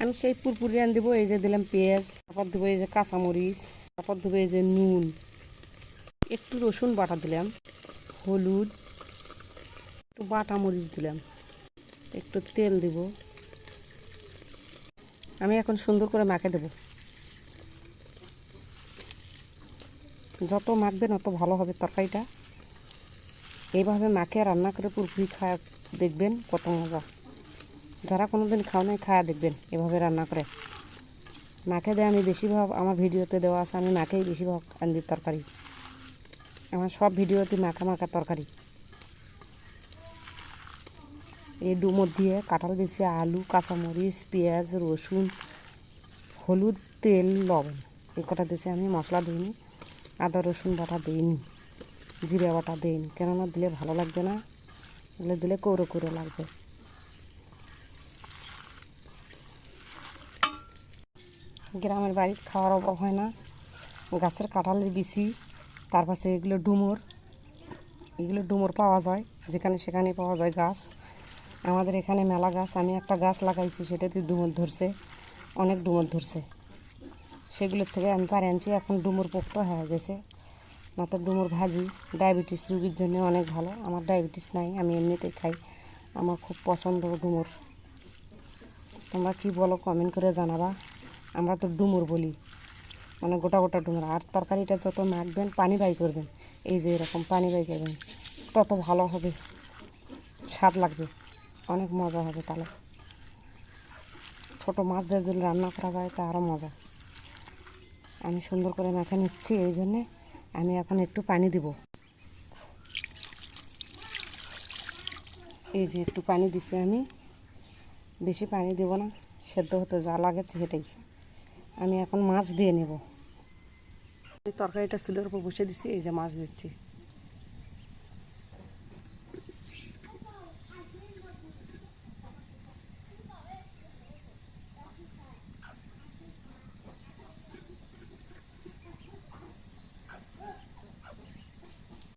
আমি সেই পুরপুরিয়ান দেবো। এই যে দিলাম পেঁয়াজ, তারপর দেবো এই যে কাঁচামরিচ, তারপর দেবো এই যে নুন, একটু রসুন বাটা দিলাম, হলুদ, একটু বাটা মরিচ দিলাম, একটু তেল দেব। আমি এখন সুন্দর করে মাখে দেব। যত মাখবেন অত ভালো হবে তরকারিটা। এইভাবে মাখে রান্না করে পুরপুরি খাওয়া দেখবেন কত মজা। যারা কোনো দিন খাও নাই খাওয়া দেখবেন এভাবে রান্না করে। মাখে দেয় আমি বেশিরভাগ আমার ভিডিওতে দেওয়া আছে, আমি মাখেই বেশিরভাগ আনদির তরকারি। আমার সব ভিডিওতে মাখা মাখা তরকারি। এই ডুমোর দিয়ে কাঁঠাল দিয়েছি, আলু, কাঁচামরিচ, পেঁয়াজ, রসুন, হলুদ, তেল, লবণ, এই কটা দিয়েছি। আমি মশলা দিইনি, আদা রসুন বাটা দিইনি, জিরে বাটা দিইনি, কেননা দিলে ভালো লাগবে না, এগুলো দিলে কৌড়ো কৌড়ো লাগবে। গ্রামের বাড়িতে খাওয়ার অভাব হয় না। গাছের কাঁঠালের বিচি, তার পাশে এগুলো ডুমুর পাওয়া যায়, যেখানে সেখানে পাওয়া যায় গাছ। আমাদের এখানে মেলা গাছ। আমি একটা গাছ লাগাইছি, সেটাতে ডুমুর ধরছে, অনেক ডুমুর ধরছে। সেগুলোর থেকে আমি পারে আনছি। এখন ডুমুর পোক্ত হয়ে গেছে। মাত্র ডুমুর ভাজি ডায়াবেটিস রুগীর জন্য অনেক ভালো। আমার ডায়াবেটিস নাই, আমি এমনিতেই খাই। আমার খুব পছন্দ ডুমুর। তোমরা কি বলো কমেন্ট করে জানাবা। আমরা তো ডুমুর বলি, মানে গোটা গোটা ডুমুর। আর তরকারিটা যত মাখবেন পানি বাই করবেন, এই যে এরকম পানি বাই করবেন, তত ভালো হবে, স্বাদ লাগবে, অনেক মজা হবে। তাহলে ছোটো মাছ দিয়ে যদি রান্না করা যায় তা আরও মজা। আমি সুন্দর করে মাখে নিচ্ছি, এই জন্যে আমি এখন একটু পানি দিব। এই যে একটু পানি দিছি আমি, বেশি পানি দেব না, সেদ্ধ হতে যা লাগে সেটাই। আমি এখন মাছ দিয়ে নেব। তরকারিটা চুলের উপর বসে দিচ্ছি, এই যে মাছ দিচ্ছি।